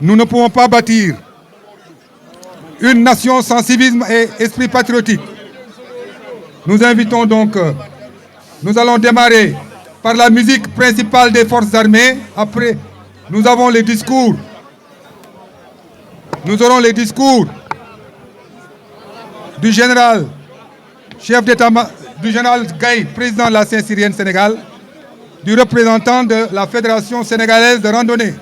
Nous ne pouvons pas bâtir une nation sans civisme et esprit patriotique. Nous invitons donc, nous allons démarrer par la musique principale des forces armées. Après, nous avons les discours. Nous aurons les discours du général, chef d'État, du général Gaye, président de la Saint-Cyrienne Sénégal, du représentant de la Fédération sénégalaise de randonnée.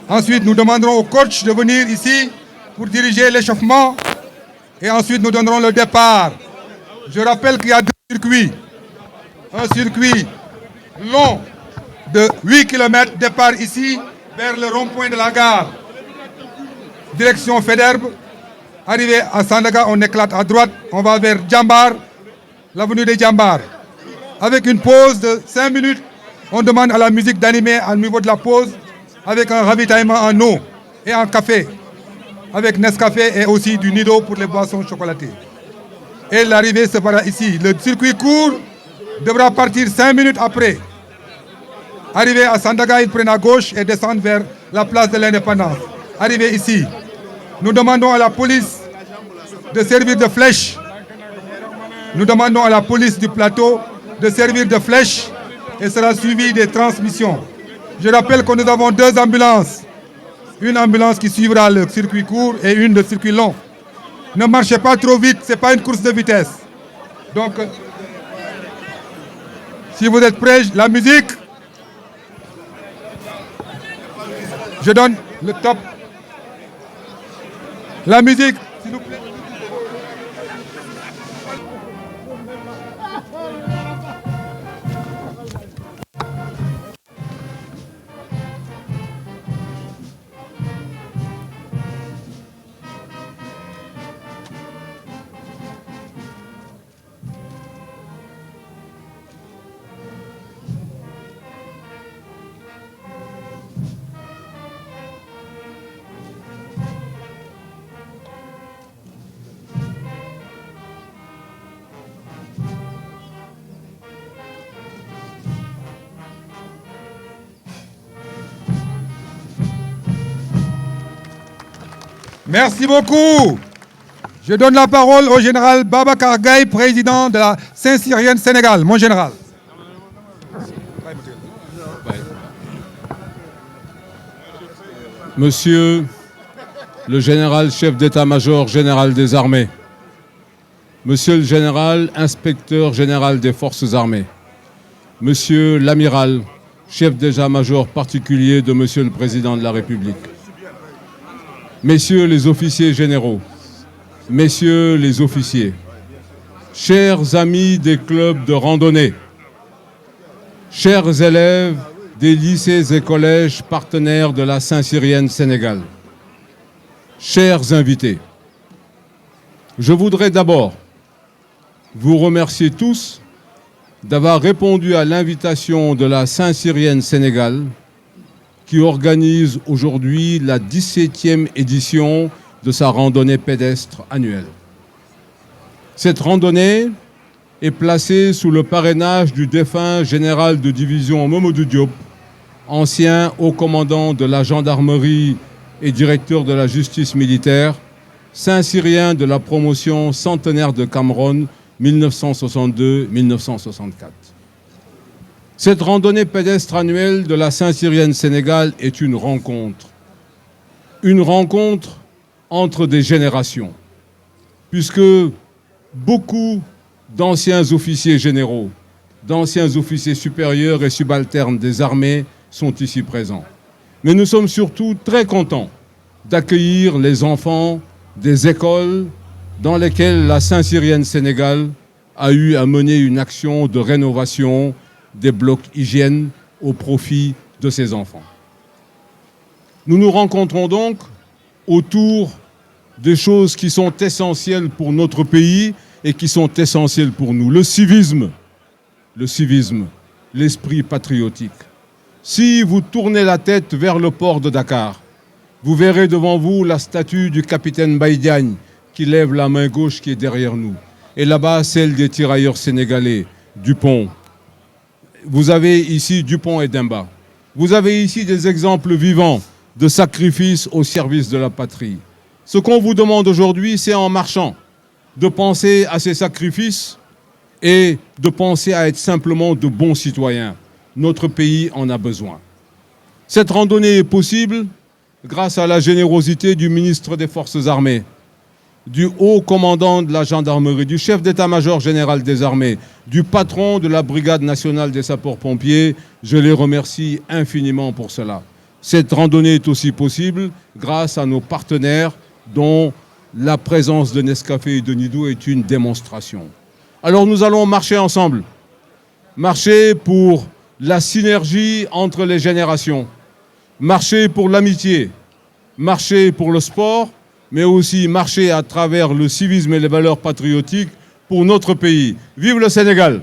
Ensuite, nous demanderons au coach de venir ici pour diriger l'échauffement et ensuite nous donnerons le départ. Je rappelle qu'il y a deux circuits. Un circuit long de 8 km, départ ici vers le rond-point de la gare. Direction Faidherbe. Arrivé à Sandaga, on éclate à droite, on va vers Djambar, l'avenue des Djambar. Avec une pause de 5 minutes, on demande à la musique d'animer au niveau de la pause avec un ravitaillement en eau et en café, avec Nescafé et aussi du Nido pour les boissons chocolatées. Et l'arrivée se fera ici. Le circuit court devra partir 5 minutes après. Arrivé à Sandaga, ils prennent à gauche et descendent vers la place de l'Indépendance. Arrivé ici, nous demandons à la police de servir de flèche. Nous demandons à la police du plateau de servir de flèche et sera suivi des transmissions. Je rappelle que nous avons 2 ambulances. Une ambulance qui suivra le circuit court et une de circuit long. Ne marchez pas trop vite, ce n'est pas une course de vitesse. Donc, si vous êtes prêts, la musique. Je donne le top. La musique, s'il vous plaît. Merci beaucoup. Je donne la parole au général Babacar Gaye, président de la Saint-Cyrienne Sénégal. Mon général. Monsieur le général chef d'état-major général des armées, monsieur le général inspecteur général des forces armées, monsieur l'amiral chef d'état-major particulier de monsieur le président de la République, messieurs les officiers généraux, messieurs les officiers, chers amis des clubs de randonnée, chers élèves des lycées et collèges partenaires de la Saint-Cyrienne Sénégal, chers invités, je voudrais d'abord vous remercier tous d'avoir répondu à l'invitation de la Saint-Cyrienne Sénégal qui organise aujourd'hui la 17e édition de sa randonnée pédestre annuelle. Cette randonnée est placée sous le parrainage du défunt général de division Mamadou Diop, ancien haut commandant de la gendarmerie et directeur de la justice militaire, Saint-Cyrien de la promotion centenaire de Cameroun 1962-1964. Cette randonnée pédestre annuelle de la Saint-Cyrienne Sénégal est une rencontre entre des générations, puisque beaucoup d'anciens officiers généraux, d'anciens officiers supérieurs et subalternes des armées sont ici présents. Mais nous sommes surtout très contents d'accueillir les enfants des écoles dans lesquelles la Saint-Cyrienne Sénégal a eu à mener une action de rénovation des blocs hygiène au profit de ces enfants. Nous nous rencontrons donc autour des choses qui sont essentielles pour notre pays et qui sont essentielles pour nous. Le civisme, l'esprit patriotique. Si vous tournez la tête vers le port de Dakar, vous verrez devant vous la statue du capitaine Baïdiagne qui lève la main gauche qui est derrière nous. Et là-bas, celle des tirailleurs sénégalais, Dupont. Vous avez ici Dupont et Demba. Vous avez ici des exemples vivants de sacrifice au service de la patrie. Ce qu'on vous demande aujourd'hui, c'est en marchant, de penser à ces sacrifices et de penser à être simplement de bons citoyens. Notre pays en a besoin. Cette randonnée est possible grâce à la générosité du ministre des Forces armées, du haut commandant de la gendarmerie, du chef d'état-major général des armées, du patron de la brigade nationale des sapeurs-pompiers. Je les remercie infiniment pour cela. Cette randonnée est aussi possible grâce à nos partenaires dont la présence de Nescafé et de Nido est une démonstration. Alors nous allons marcher ensemble, marcher pour la synergie entre les générations, marcher pour l'amitié, marcher pour le sport, mais aussi marcher à travers le civisme et les valeurs patriotiques pour notre pays. Vive le Sénégal!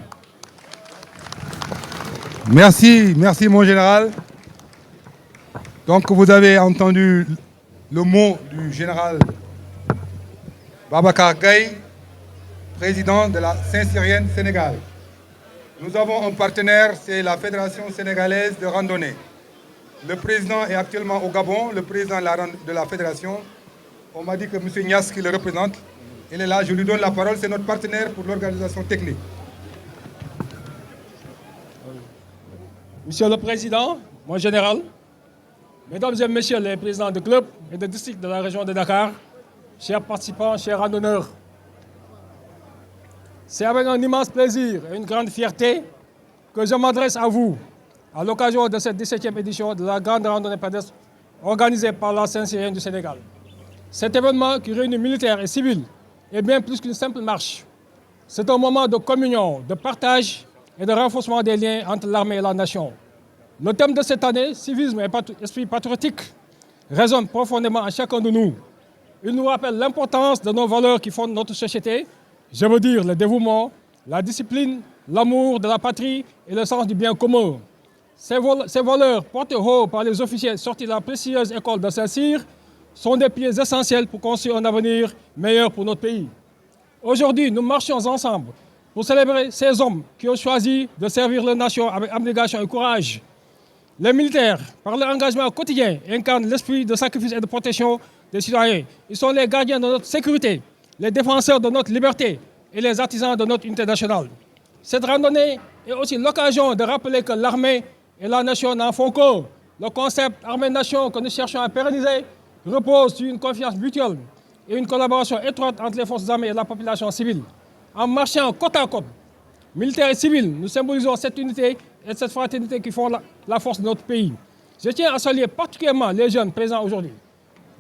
Merci, merci mon général. Donc vous avez entendu le mot du général Babacar Gaye, président de la Saint-Cyrienne Sénégal. Nous avons un partenaire, c'est la Fédération sénégalaise de randonnée. Le président est actuellement au Gabon, le président de la fédération. On m'a dit que M. Nias qui le représente, il est là, je lui donne la parole, c'est notre partenaire pour l'organisation technique. Monsieur le Président, mon général, Mesdames et Messieurs les présidents de clubs et de districts de la région de Dakar, chers participants, chers randonneurs, c'est avec un immense plaisir et une grande fierté que je m'adresse à vous à l'occasion de cette 17e édition de la grande randonnée pédestre organisée par la Saint-Cyrienne du Sénégal. Cet événement qui réunit militaires et civils est bien plus qu'une simple marche. C'est un moment de communion, de partage et de renforcement des liens entre l'armée et la nation. Le thème de cette année, civisme et esprit patriotique, résonne profondément à chacun de nous. Il nous rappelle l'importance de nos valeurs qui fondent notre société, je veux dire le dévouement, la discipline, l'amour de la patrie et le sens du bien commun. Ces valeurs portées haut par les officiers sortis de la précieuse école de Saint-Cyr sont des pieds essentiels pour construire un avenir meilleur pour notre pays. Aujourd'hui, nous marchons ensemble pour célébrer ces hommes qui ont choisi de servir leur nation avec abnégation et courage. Les militaires, par leur engagement quotidien, incarnent l'esprit de sacrifice et de protection des citoyens. Ils sont les gardiens de notre sécurité, les défenseurs de notre liberté et les artisans de notre unité nationale. Cette randonnée est aussi l'occasion de rappeler que l'armée et la nation n'en font qu'un. Le concept armée-nation que nous cherchons à pérenniser repose sur une confiance mutuelle et une collaboration étroite entre les forces armées et la population civile. En marchant côte à côte, militaires et civils, nous symbolisons cette unité et cette fraternité qui font la force de notre pays. Je tiens à saluer particulièrement les jeunes présents aujourd'hui.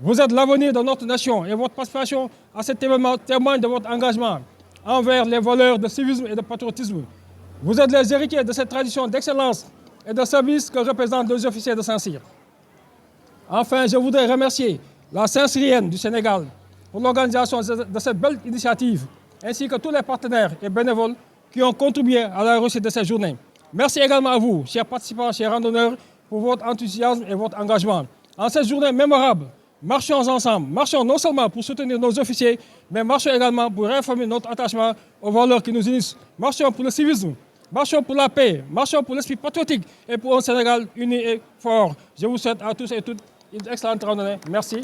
Vous êtes l'avenir de notre nation et votre participation à cet événement témoigne de votre engagement envers les valeurs de civisme et de patriotisme. Vous êtes les héritiers de cette tradition d'excellence et de service que représentent les officiers de Saint-Cyr. Enfin, je voudrais remercier la Saint-Cyrienne du Sénégal pour l'organisation de cette belle initiative, ainsi que tous les partenaires et bénévoles qui ont contribué à la réussite de cette journée. Merci également à vous, chers participants, chers randonneurs, pour votre enthousiasme et votre engagement. En cette journée mémorable, marchons ensemble. Marchons non seulement pour soutenir nos officiers, mais marchons également pour réaffirmer notre attachement aux valeurs qui nous unissent. Marchons pour le civisme, marchons pour la paix, marchons pour l'esprit patriotique et pour un Sénégal uni et fort. Je vous souhaite à tous et toutes une excellente randonnée. Merci.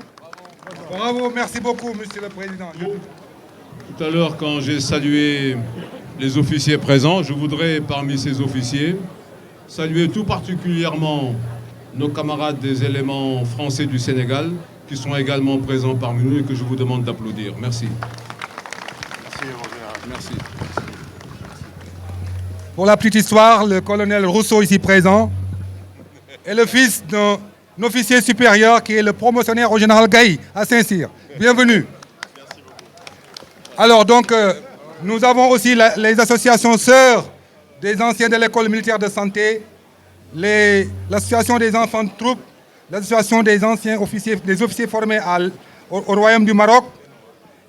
Bravo, merci beaucoup, Monsieur le Président. Tout à l'heure, quand j'ai salué les officiers présents, je voudrais, parmi ces officiers, saluer tout particulièrement nos camarades des éléments français du Sénégal, qui sont également présents parmi nous et que je vous demande d'applaudir. Merci. Merci. Pour la petite histoire, le colonel Rousseau, ici présent, est le fils d'un officier supérieur qui est le promotionnaire au général Gaye à Saint-Cyr. Bienvenue. Alors donc, nous avons aussi les associations sœurs des anciens de l'école militaire de santé, l'association des enfants de troupes, l'association des anciens officiers, des officiers formés au Royaume du Maroc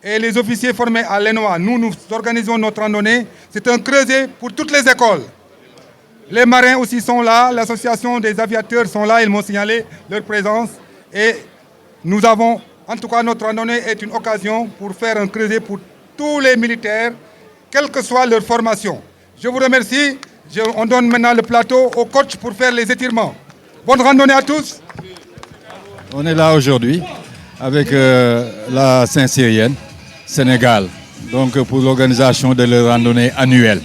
et les officiers formés à l'ENOA. Nous organisons notre randonnée. C'est un creuset pour toutes les écoles. Les marins aussi sont là, l'association des aviateurs sont là, ils m'ont signalé leur présence. Et nous avons, en tout cas notre randonnée est une occasion pour faire un creuset pour tous les militaires, quelle que soit leur formation. Je vous remercie. On donne maintenant le plateau au coach pour faire les étirements. Bonne randonnée à tous. On est là aujourd'hui avec la Saint-Cyrienne Sénégal, donc pour l'organisation de la randonnée annuelle.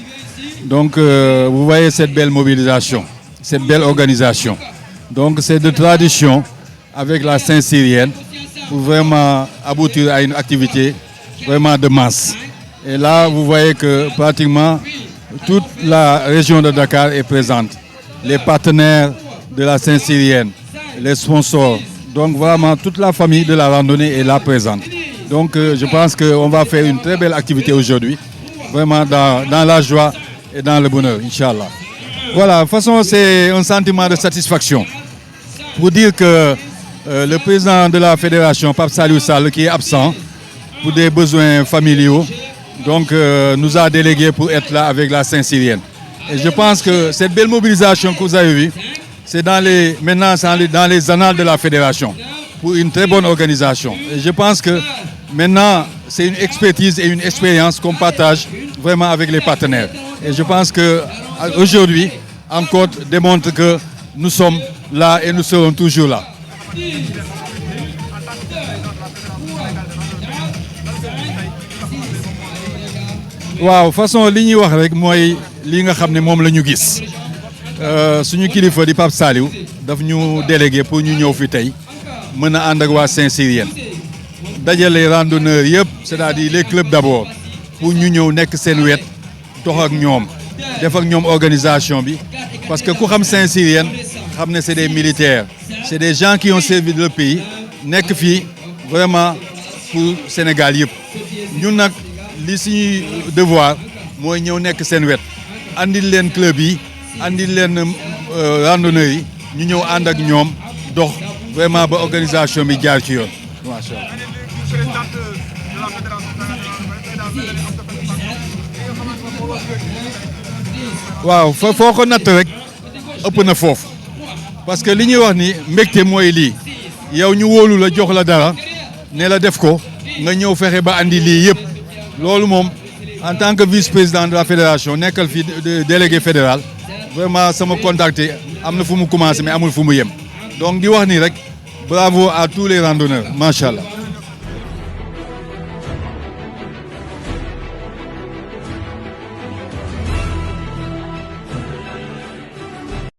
Donc vous voyez cette belle mobilisation, cette belle organisation. Donc c'est de tradition avec la Saint-Cyrienne pour vraiment aboutir à une activité vraiment de masse. Et là, vous voyez que pratiquement toute la région de Dakar est présente. Les partenaires de la Saint-Cyrienne, les sponsors. Donc vraiment, toute la famille de la randonnée est là présente. Donc je pense qu'on va faire une très belle activité aujourd'hui. Vraiment dans la joie et dans le bonheur, Inch'Allah. Voilà, de toute façon, c'est un sentiment de satisfaction. Pour dire que le président de la fédération, Pape Saliou Sall, qui est absent pour des besoins familiaux, donc nous a délégués pour être là avec la Saint-Cyrienne. Et je pense que cette belle mobilisation que vous avez vue, c'est maintenant dans les annales de la fédération, pour une très bonne organisation. Et je pense que maintenant, c'est une expertise et une expérience qu'on partage vraiment avec les partenaires. Et je pense qu'aujourd'hui, encore démontre que nous sommes là et nous serons toujours là. waaw façon li ñuy wax rek mooy li nga xam ne moom la ñu gis suñu kilifa di Pape Saliou daf ñu délégué pour ñu ñëw fi tey mën a ànd ak waa Saint-Cyrienne dajale randonneurs yëpp c'est-à-dire les clubs d'abord pour ñu ñëw nekk seen wet dox ak ñoom def ak ñoom organisation bi parce que ku xam Saint-Cyrienne xam ne c'est des militaires c'est des gens qui ont servi le pays nekk fii vraiment pour Sénégal yëpp ñun nag li suñuy devoir mooy ñëw nekk seen wet andil leen club yi andil leen randonneurs yi ñu ñëw ànd ak ñoom dox vraiment ba organisation bi jaar ci yoon macha Allah. waaw foo ko natt rek ëpp na foofu parce que li ñuy wax ni mbégte mooy lii yow ñu wóolu la jox la dara ne la def ko nga ñëw fexe ba andi lii yëpp. loolu moom en tant que vice-président de la fédération nekkal fi délégué fédéral vraiment sama contacté am na fu mu commencé mais amul fu mu yem donc di wax ni rek bravo à tous les randonneurs macha allah.